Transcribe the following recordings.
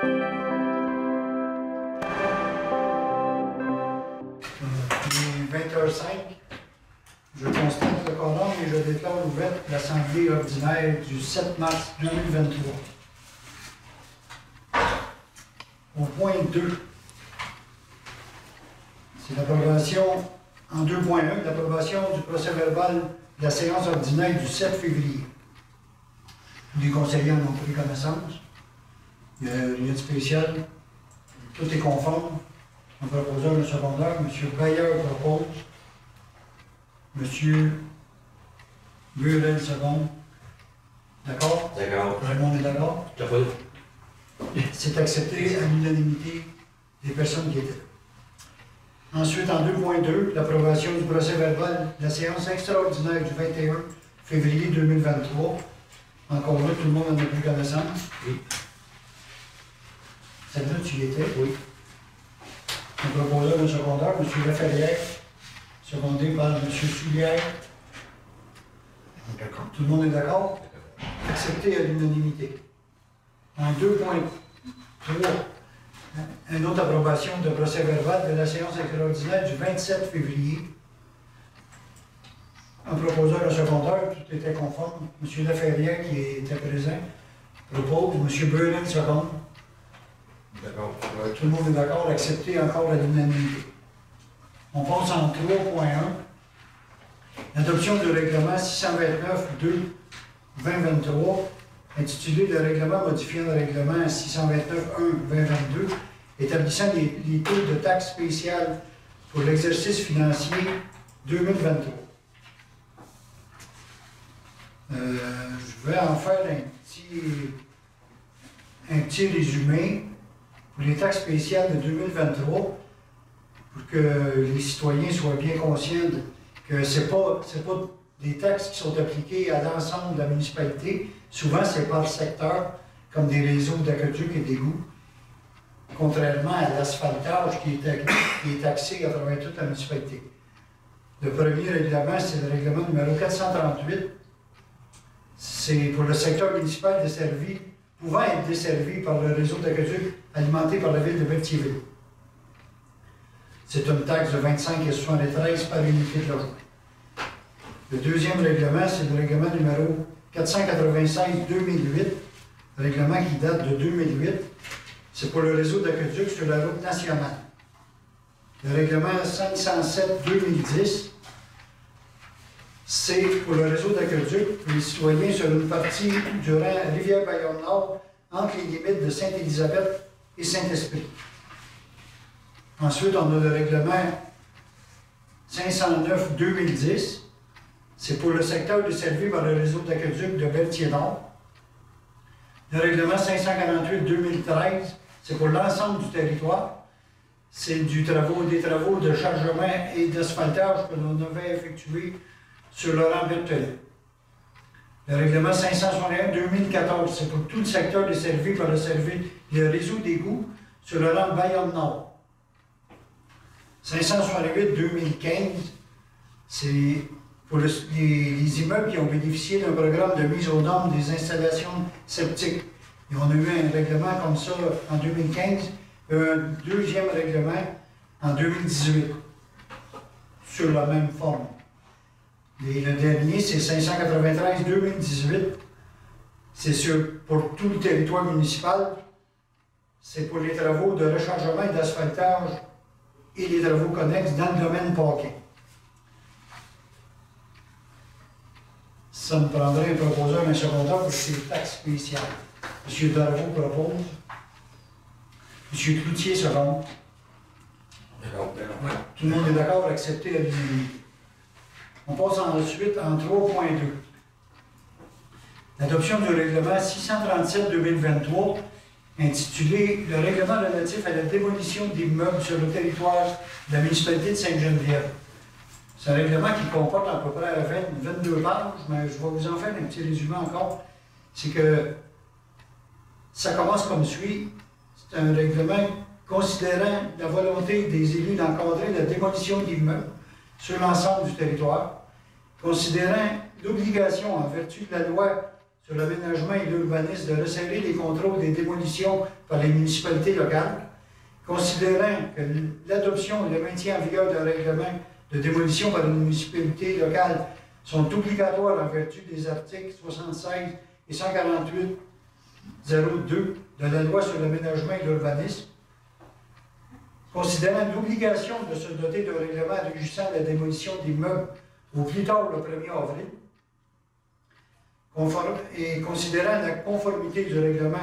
Il est 20h05. Je constate le quorum et je déclare ouverte l'Assemblée ordinaire du 7 mars 2023. Au point 2, c'est l'approbation, en 2.1, l'approbation du procès-verbal de la séance ordinaire du 7 février. Les conseillers en ont pris connaissance. Il n'y a rien de spécial. Tout est conforme. Le proposeur, le secondaire, M. Bayer propose. M. Burel second. D'accord? D'accord. Tout le monde est d'accord? Tout à fait. C'est accepté à l'unanimité des personnes qui étaient là. Ensuite, en 2.2, l'approbation du procès-verbal de la séance extraordinaire du 21 février 2023. Encore là, tout le monde en a pris connaissance. Oui. Celle-là, tu y étais? Oui. Le proposeur, le secondaire, M. Laferrière, secondé par M. Soulière. D'accord. Tout le monde est d'accord? Accepté à l'unanimité. En 2.3, une autre approbation de procès-verbal de la séance extraordinaire du 27 février. Un proposeur, un secondaire, tout était conforme. M. Laferrière, qui était présent, propose. M. Burel, second. D'accord. Tout le monde est d'accord, accepté encore à l'unanimité. On passe en 3.1. L'adoption du règlement 629-2-2023, intitulé le règlement modifiant le règlement 629-1-2022, établissant les taux de taxes spéciales pour l'exercice financier 2023. Je vais en faire un petit résumé pour les taxes spéciales de 2023, pour que les citoyens soient bien conscients que ce n'est pas des taxes qui sont appliquées à l'ensemble de la municipalité. Souvent, c'est par secteur, comme des réseaux d'aqueduc et d'égouts, contrairement à l'asphaltage qui est taxé à travers toute la municipalité. Le premier règlement, c'est le règlement numéro 438. C'est pour le secteur municipal desservi, pouvant être desservi par le réseau d'aqueduc alimenté par la ville de Berthierville. C'est une taxe de 25,73 par unité de logement. Le deuxième règlement, c'est le règlement numéro 496-2008, règlement qui date de 2008. C'est pour le réseau d'aqueduc sur la route nationale. Le règlement 507-2010, c'est pour le réseau d'aqueduc pour les citoyens sur une partie durant Rivière-Bayonne-Nord, entre les limites de Sainte-Élisabeth et Saint-Esprit. Ensuite, on a le règlement 509-2010. C'est pour le secteur desservi par le réseau d'aqueduc de Berthier-Nord. Le règlement 548-2013, c'est pour l'ensemble du territoire. C'est des travaux de chargement et d'asphaltage que l'on avait effectués sur Laurent-Berthelin. Le règlement 561-2014, c'est pour tout le secteur desservi par le réseau d'égouts sur le rang Bayonne-Nord. 568-2015, c'est pour les immeubles qui ont bénéficié d'un programme de mise aux normes des installations septiques. Et on a eu un règlement comme ça en 2015, un deuxième règlement en 2018, sur la même forme. Et le dernier, c'est 593-2018, c'est pour tout le territoire municipal, c'est pour les travaux de rechargement et d'asphaltage et les travaux connexes dans le domaine parking. Ça me prendrait un proposeur, un secondaire pour ces taxes spéciales. M. Darvaux propose. M. Cloutier second. D'accord. Ouais. Tout le monde est d'accord, accepté à l'unanimité. On passe ensuite en 3.2. L'adoption du règlement 637-2023, intitulé « Le règlement relatif à la démolition d'immeubles sur le territoire de la municipalité de Sainte-Geneviève ». C'est un règlement qui comporte à peu près 22 pages, mais je vais vous en faire un petit résumé encore. C'est que ça commence comme suit. C'est un règlement considérant la volonté des élus d'encadrer la démolition d'immeubles sur l'ensemble du territoire, considérant l'obligation en vertu de la loi sur l'aménagement et l'urbanisme de resserrer les contrôles des démolitions par les municipalités locales, considérant que l'adoption et le maintien en vigueur d'un règlement de démolition par une municipalité locale sont obligatoires en vertu des articles 76 et 148.02 de la loi sur l'aménagement et l'urbanisme, considérant l'obligation de se doter d'un règlement régissant la démolition des meubles au plus tard le 1er avril, et considérant la conformité du règlement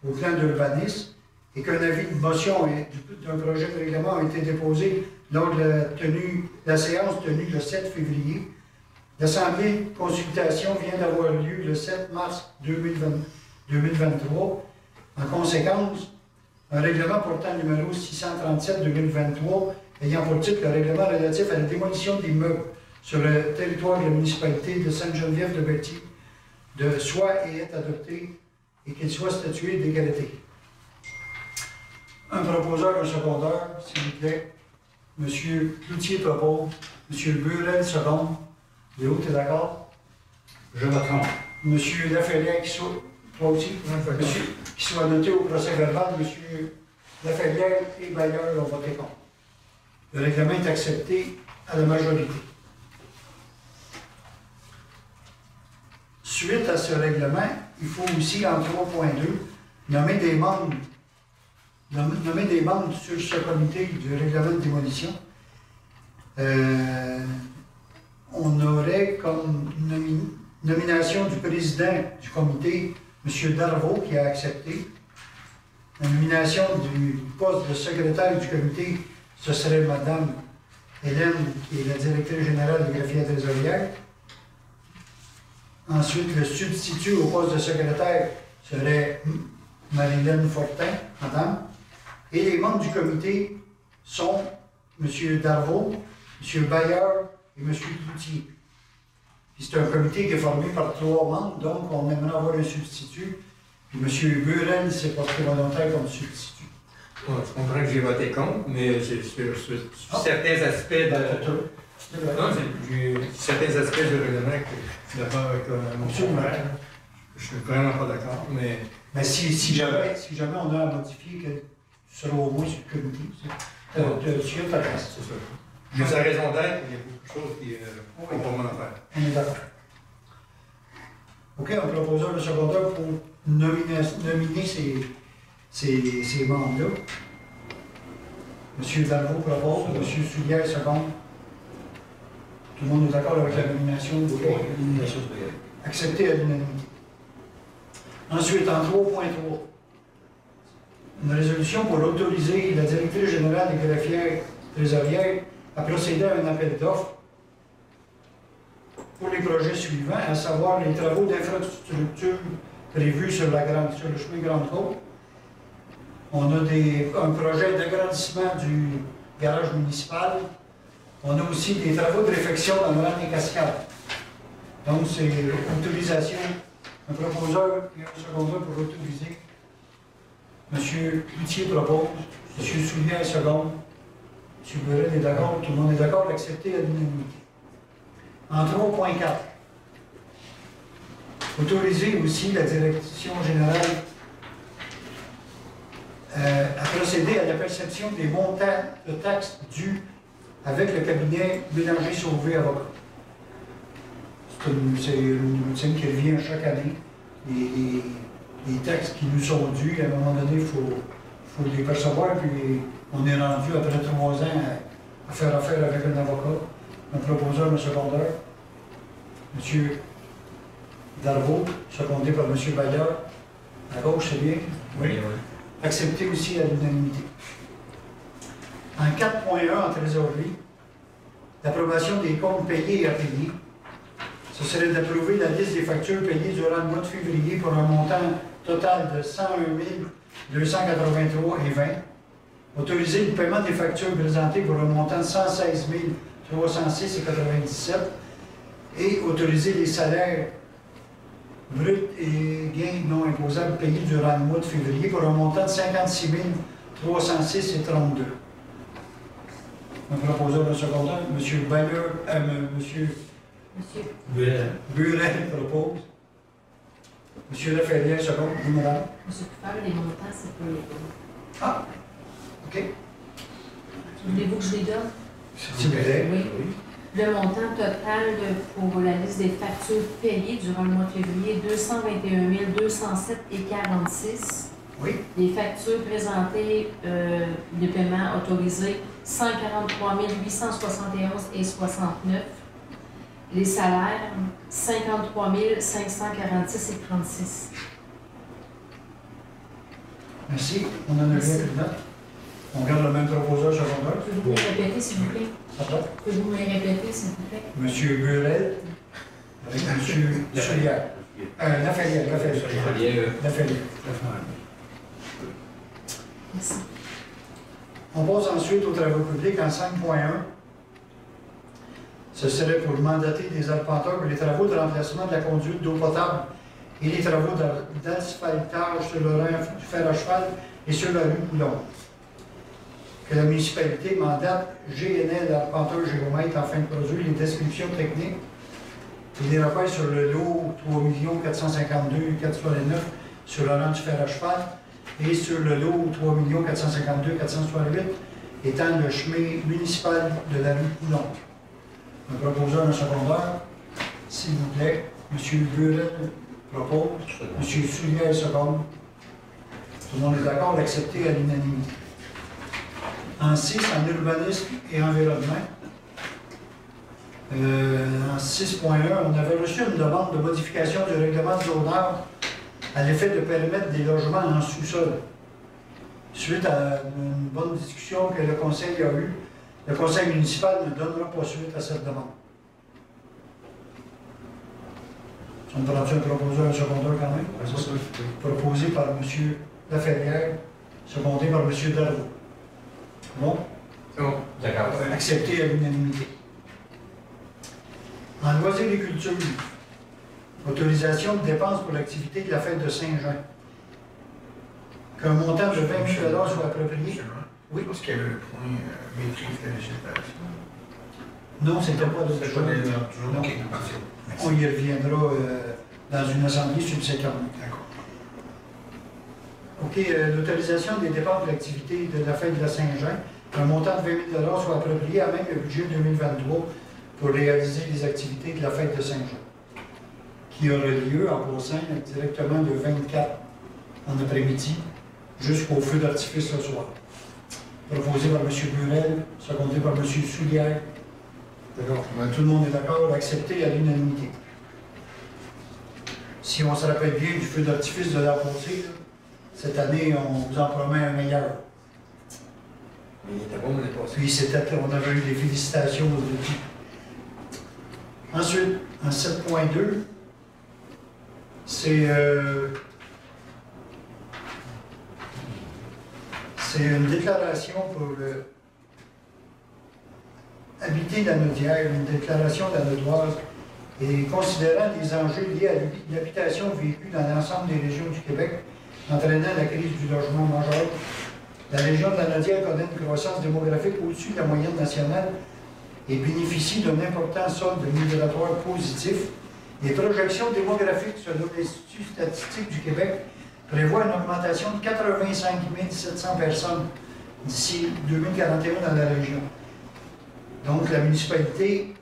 au plan d'urbanisme et qu'un avis de motion d'un projet de règlement a été déposé lors de la séance tenue le 7 février, l'Assemblée de consultation vient d'avoir lieu le 7 mars 2023. En conséquence, un règlement portant numéro 637-2023 ayant pour titre le règlement relatif à la démolition d'immeubles sur le territoire de la municipalité de Sainte-Geneviève-de-Berthier de soit et est adopté et qu'il soit statué d'égalité. Un proposeur, un secondeur, s'il vous plaît. Monsieur Cloutier propose, Monsieur Burel seconde. Léo, tu es d'accord? Je m'attends. Monsieur Laferrière, qui soit, toi aussi, monsieur, qui soit noté au procès verbal, Monsieur Laferrière et Bailleur ont voté contre. Le règlement est accepté à la majorité. Suite à ce règlement, il faut aussi, en 3.2, nommer des membres sur ce comité du règlement de démolition. On aurait comme nomination du président du comité, M. Darvaux, qui a accepté. La nomination du poste de secrétaire du comité, ce serait Mme Hélène, qui est la directrice générale des greffiers trésorières. Ensuite, le substitut au poste de secrétaire serait Marilène Fortin, madame. Et les membres du comité sont M. Darvaux, M. Bailleur et M. Cloutier. Puis c'est un comité qui est formé par 3 membres, donc on aimerait avoir un substitut. Puis M. Burel s'est porté volontaire comme substitut. Ouais, je comprends que j'ai voté contre, mais sur certains aspects de... Non, j'ai certains aspects du règlement que je suis d'accord avec mon frère. Je suis vraiment pas d'accord, mais... Mais si jamais on a à modifier, que tu seras au moins sur le comité. Tu as raison. C'est ça. Mais sa raison d'être, il y a beaucoup de choses qui ont pour mon affaire. On est d'accord. OK, un proposeur de secondaire pour nominer ces membres-là. M. Darvaux propose, M. Soulière seconde. Tout le monde est d'accord avec la nomination? Accepté à l'unanimité. Ensuite, en 3.3, une résolution pour autoriser la directrice générale des greffières trésorières à procéder à un appel d'offres pour les projets suivants, à savoir les travaux d'infrastructure prévus sur le chemin Grande-Côte. On a un projet d'agrandissement du garage municipal. On a aussi des travaux de réfection dans le rang des cascades. Donc, c'est autorisation, un proposeur et un secondeur pour autoriser. M. Cloutier propose, M. Soulière seconde. M. Burel est d'accord, tout le monde est d'accord d'accepter à l'unanimité. En 3.4, autoriser aussi la direction générale à procéder à la perception des montants de taxes dues avec le cabinet Bélanger-Sauvé Avocat. C'est une routine qui revient chaque année. Les taxes qui nous sont dues, à un moment donné, il faut les percevoir, puis on est rendu après 3 ans à faire affaire avec un avocat, un proposeur, un secondaire, M. Darvaux, secondé par M. Bailleur. À gauche, c'est bien? Oui. Accepté aussi à l'unanimité. En 4.1, en trésorerie, l'approbation des comptes payés et à payer. Ce serait d'approuver la liste des factures payées durant le mois de février pour un montant total de 101 283,20. Autoriser le paiement des factures présentées pour un montant de 116 306,97. Et autoriser les salaires bruts et gains non imposables payés durant le mois de février pour un montant de 56 306,32. Un proposeur de secondaire, M. Bailleur, M. Burel propose. Monsieur Laferrière, second. Oui, madame. Monsieur Coupable, les montants, c'est pas les bons. Ah, OK. Voulez-vous que je les donne? S'il vous plaît. Oui. Le montant total pour la liste des factures payées durant le mois de février, 221 207,46. Oui. Les factures présentées de paiement autorisées, 143 871,69. Les salaires, 53 546,36. Merci. On en a rien plus là. On garde le même proposeur secondaire. Pouvez-vous me répéter, s'il vous plaît? Pardon? Pouvez-vous me répéter, s'il vous plaît? Monsieur Burel avec Monsieur Soulière. Laferrière. Laferrière. Merci. On passe ensuite aux travaux publics en 5.1. Ce serait pour mandater des arpenteurs pour les travaux de remplacement de la conduite d'eau potable et les travaux d'asphaltage sur le rang du fer à cheval et sur la rue Coulon. Que la municipalité mandate GNL arpenteur géomètre afin de produire les descriptions techniques et les rappels sur le lot 3 452 469 sur le rang du fer à cheval et sur le lot 3 452 468 étant le chemin municipal de la rue Coulon. Un proposeur en secondaire, s'il vous plaît, M. Burel propose, M. Soulière seconde. Tout le monde est d'accord d'accepter à l'unanimité. En 6, en urbanisme et environnement. En 6.1, on avait reçu une demande de modification du règlement de zonage à l'effet de permettre des logements en sous-sol. Suite à une bonne discussion que le conseil a eue, le conseil municipal ne donnera pas suite à cette demande. Ça me prend-tu un proposeur, un secondaire quand même? C'est ça. Proposé par M. Laferrière, secondé par M. Darvaux. Bon? Bon, d'accord. Accepté à l'unanimité. En loisirs et culture, autorisation de dépenses pour l'activité de la fête de Saint-Jean. Qu'un montant de 20 000 soit approprié. Oui. Parce qu'il y avait le point maîtrise de la législation. Non, c'était pas de C'est pas des heures, toujours. Non. Ok, parfait. On y reviendra dans une assemblée subséquente. D'accord. OK, l'autorisation des dépenses de l'activité de la fête de la Saint-Jean, un montant de 20 000 soit approprié à même le budget 2023 pour réaliser les activités de la fête de Saint-Jean, qui aura lieu en passant directement le 24 en après-midi jusqu'au feu d'artifice ce soir. Proposé par M. Burel, secondé par M. Soulière. D'accord. Tout le monde est d'accord, accepté à l'unanimité. Si on se rappelle bien du feu d'artifice de la passée, cette année, on vous en promet un meilleur. Mais il était bon l'année passée. Puis on avait eu des félicitations aux équipes. Ensuite, en 7.2, c'est une déclaration pour habiter la Naudière, une déclaration danodoise, et considérant les enjeux liés à l'habitation vécue dans l'ensemble des régions du Québec, entraînant la crise du logement majeur, la région de la Naudière connaît une croissance démographique au-dessus de la moyenne nationale et bénéficie d'un important solde migratoire positif. Les projections démographiques selon l'Institut statistique du Québec prévoient une augmentation de 85 700 personnes d'ici 2041 dans la région. Donc, la municipalité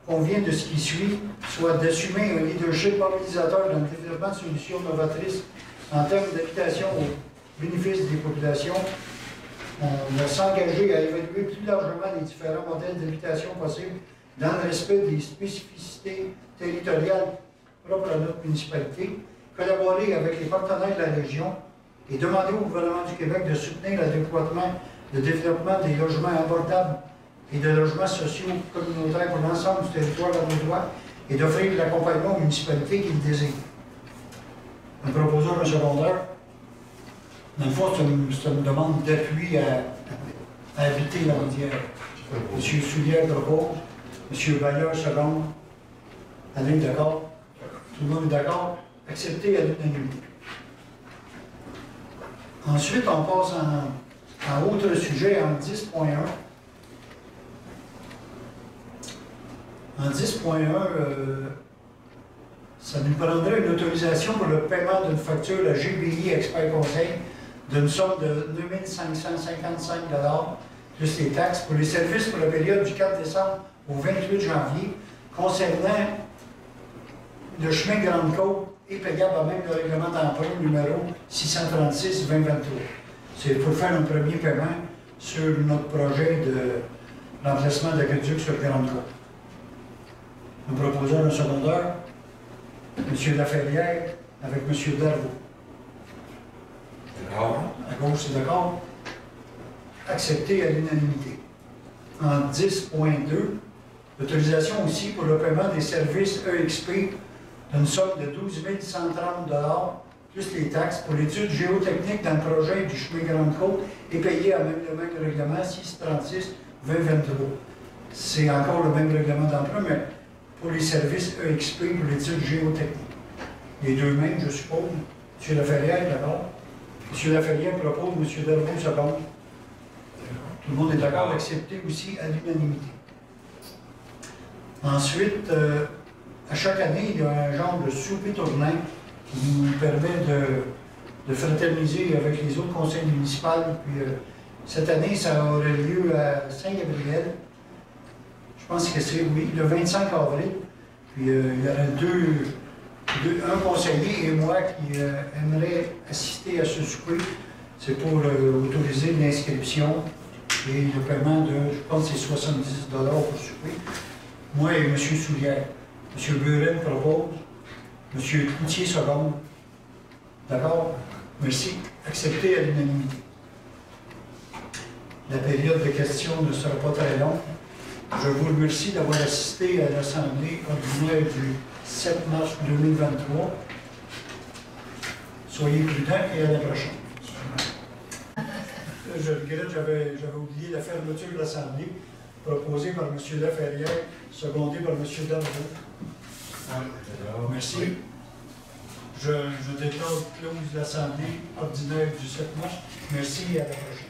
convient de ce qui suit, soit d'assumer un leadership mobilisateur dans le développement de solutions novatrices en termes d'habitation au bénéfice des populations. On va s'engager à évaluer plus largement les différents modèles d'habitation possibles dans le respect des spécificités territoriales propres à notre municipalité, collaborer avec les partenaires de la région et demander au gouvernement du Québec de soutenir adéquatement le développement des logements abordables et de logements sociaux communautaires pour l'ensemble du territoire laudois et d'offrir l'accompagnement aux municipalités qui le désirent. Un proposeur, un secondaire. Dans le fond, c'est une demande d'appui à habiter la Naudière. M. Soulière propose, M. Bailleur seconde. Alain, d'accord? Tout le monde est d'accord? Accepté à l'unanimité. Ensuite, on passe en autre sujet, en 10.1. En 10.1, Ça nous prendrait une autorisation pour le paiement d'une facture à GBI Expert Conseil d'une somme de 9 555 plus les taxes pour les services pour la période du 4 décembre au 28 janvier concernant le chemin Grande-Côte et payable à même le règlement d'emprunt numéro 636-2023. C'est pour faire un premier paiement sur notre projet de remplacement d'aqueduc sur Grande-Côte. Nous proposons un secondeur, M. Laferrière avec M. Darvaux. À gauche, c'est d'accord? Accepté à l'unanimité. En 10.2, l'autorisation aussi pour le paiement des services EXP d'une somme de 12 130 plus les taxes pour l'étude géotechnique dans le projet du chemin Grande-Côte et payé à même le même règlement 636-2023. C'est encore le même règlement d'emprunt, mais pour les services EXP pour l'étude géotechnique. Les deux mêmes, je suppose. M. Laferrière, d'accord? M. Laferrière propose, M. Darvaux seconde. Tout le monde est d'accord, accepté aussi à l'unanimité. Ensuite, à chaque année, il y a un genre de souper tournant qui nous permet de fraterniser avec les autres conseils municipaux. Puis, cette année, ça aurait lieu à Saint-Gabriel. Je pense que c'est, oui, le 25 avril. Puis, il y aurait un conseiller et moi qui aimerait assister à ce souper. C'est pour autoriser l'inscription et le paiement de, je pense, c'est 70 $ pour souper. Moi et M. Soulière. M. Buren propose. M. Coutier seconde. D'accord? Merci. Accepté à l'unanimité. La période de questions ne sera pas très longue. Je vous remercie d'avoir assisté à l'Assemblée ordinaire du 7 mars 2023. Soyez prudents et à la prochaine. Je regrette, j'avais oublié la fermeture de l'Assemblée, proposée par M. Laferrière, secondée par M. Darvaux. Merci. Je déclare close l'Assemblée ordinaire du 7 mars. Merci et à la prochaine.